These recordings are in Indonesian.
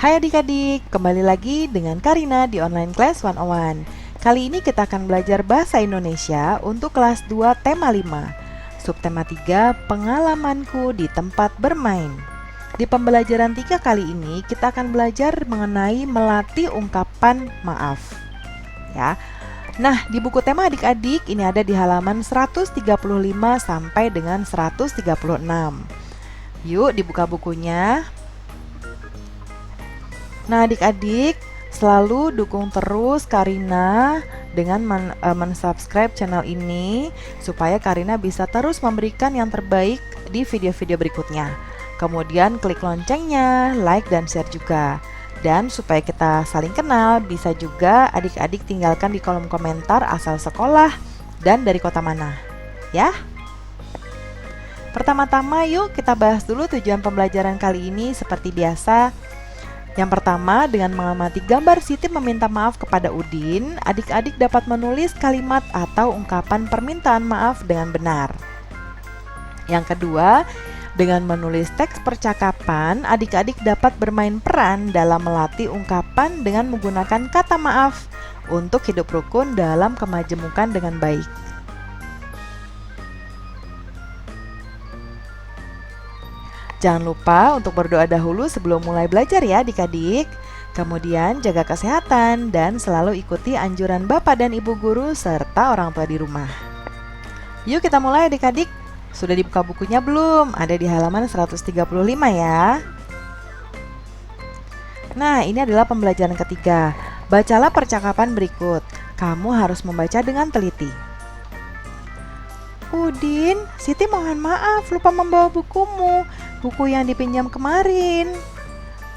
Hai adik-adik, kembali lagi dengan Karina di Online Class 101. Kali ini kita akan belajar Bahasa Indonesia untuk kelas 2 tema 5. Subtema 3, pengalamanku di tempat bermain. Di pembelajaran 3 kali ini kita akan belajar mengenai melatih ungkapan maaf. Ya. Nah, di buku tema adik-adik ini ada di halaman 135 sampai dengan 136. Yuk dibuka bukunya. Nah adik-adik, selalu dukung terus Karina dengan mensubscribe channel ini supaya Karina bisa terus memberikan yang terbaik di video-video berikutnya. Kemudian klik loncengnya, like dan share juga. Dan supaya kita saling kenal, bisa juga adik-adik tinggalkan di kolom komentar asal sekolah dan dari kota mana, ya. Pertama-tama yuk kita bahas dulu tujuan pembelajaran kali ini seperti biasa. Yang pertama, dengan mengamati gambar Siti meminta maaf kepada Udin, adik-adik dapat menulis kalimat atau ungkapan permintaan maaf dengan benar. Yang kedua, dengan menulis teks percakapan, adik-adik dapat bermain peran dalam melatih ungkapan dengan menggunakan kata maaf untuk hidup rukun dalam kemajemukan dengan baik. Jangan lupa untuk berdoa dahulu sebelum mulai belajar ya adik-adik. Kemudian jaga kesehatan dan selalu ikuti anjuran Bapak dan Ibu guru serta orang tua di rumah. Yuk kita mulai adik-adik. Sudah dibuka bukunya belum? Ada di halaman 135 ya. Nah, ini adalah pembelajaran ketiga. Bacalah percakapan berikut. Kamu harus membaca dengan teliti. Udin, Siti mohon maaf lupa membawa bukumu. Buku yang dipinjam kemarin.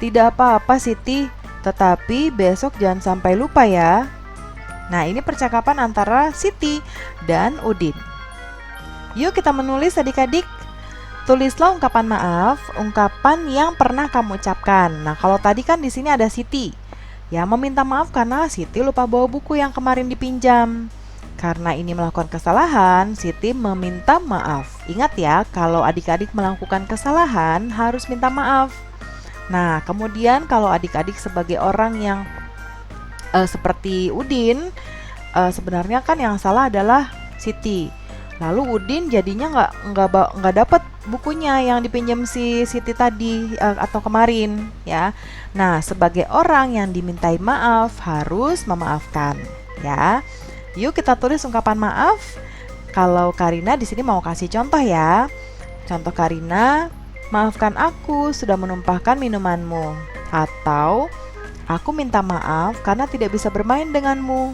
Tidak apa-apa Siti, tetapi besok jangan sampai lupa ya. Nah, ini percakapan antara Siti dan Udin. Yuk kita menulis adik-adik. Tulislah ungkapan maaf, ungkapan yang pernah kamu ucapkan. Nah, kalau tadi kan di sini ada Siti. Ya, meminta maaf karena Siti lupa bawa buku yang kemarin dipinjam. Karena ini melakukan kesalahan, Siti meminta maaf. Ingat ya, kalau adik-adik melakukan kesalahan harus minta maaf. Nah, kemudian kalau adik-adik sebagai orang yang seperti Udin, sebenarnya kan yang salah adalah Siti. Lalu Udin jadinya nggak dapat bukunya yang dipinjam si Siti tadi atau kemarin, ya. Nah, sebagai orang yang dimintai maaf harus memaafkan, ya. Yuk kita tulis ungkapan maaf. Kalau Karina di sini mau kasih contoh ya. Contoh Karina, maafkan aku sudah menumpahkan minumanmu. Atau aku minta maaf karena tidak bisa bermain denganmu.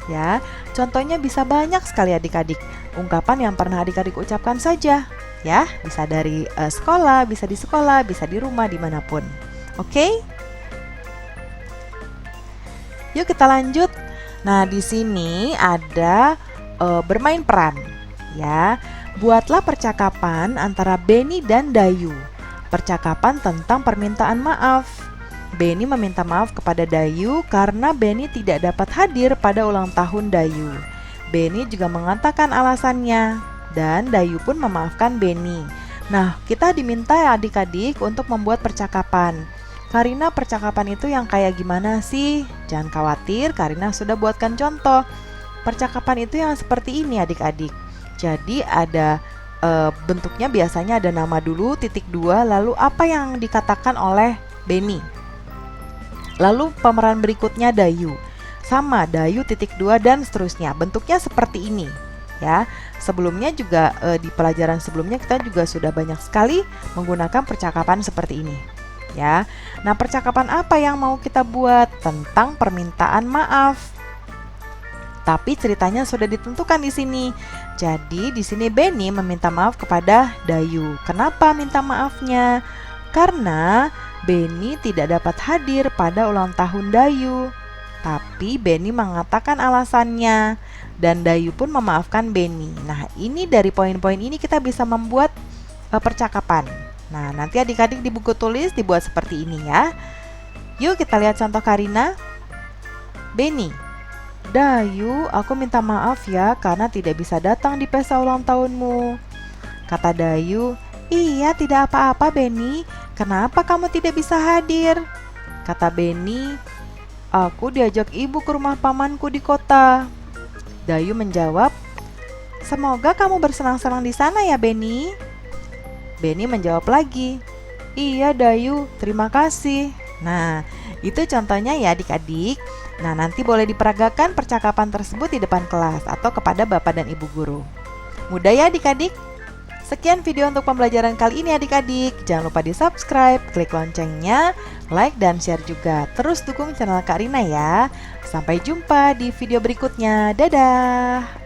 Ya, contohnya bisa banyak sekali adik-adik. Ungkapan yang pernah adik-adik ucapkan saja. Ya, bisa dari sekolah, bisa di sekolah, bisa di rumah, dimanapun. Oke? Yuk kita lanjut. Nah, di sini ada bermain peran, ya. Buatlah percakapan antara Beni dan Dayu. Percakapan tentang permintaan maaf. Beni meminta maaf kepada Dayu karena Beni tidak dapat hadir pada ulang tahun Dayu. Beni juga mengatakan alasannya dan Dayu pun memaafkan Beni. Nah, kita diminta adik-adik untuk membuat percakapan. Karina, percakapan itu yang kayak gimana sih? Jangan khawatir, Karina sudah buatkan contoh. Percakapan itu yang seperti ini adik-adik. Jadi ada bentuknya biasanya ada nama dulu, titik dua, lalu apa yang dikatakan oleh Beni. Lalu pemeran berikutnya Dayu. Sama, Dayu titik dua dan seterusnya. Bentuknya seperti ini. Ya, sebelumnya juga di pelajaran sebelumnya kita juga sudah banyak sekali menggunakan percakapan seperti ini. Ya, nah percakapan apa yang mau kita buat tentang permintaan maaf? Tapi ceritanya sudah ditentukan di sini. Jadi di sini Beni meminta maaf kepada Dayu. Kenapa minta maafnya? Karena Beni tidak dapat hadir pada ulang tahun Dayu. Tapi Beni mengatakan alasannya dan Dayu pun memaafkan Beni. Nah, ini dari poin-poin ini kita bisa membuat percakapan. Nah, nanti adik-adik di buku tulis dibuat seperti ini ya. Yuk kita lihat contoh Karina. Beni, Dayu, aku minta maaf ya karena tidak bisa datang di pesta ulang tahunmu. Kata Dayu, iya tidak apa-apa Beni, kenapa kamu tidak bisa hadir? Kata Beni, "Aku diajak ibu ke rumah pamanku di kota." Dayu menjawab, "Semoga kamu bersenang-senang di sana ya, Beni." Beni menjawab lagi, "Iya Dayu, terima kasih." Nah, itu contohnya ya adik-adik. Nah, nanti boleh diperagakan percakapan tersebut di depan kelas atau kepada bapak dan ibu guru. Mudah ya adik-adik? Sekian video untuk pembelajaran kali ini adik-adik. Jangan lupa di subscribe, klik loncengnya, like dan share juga. Terus dukung channel Kak Rina ya. Sampai jumpa di video berikutnya. Dadah!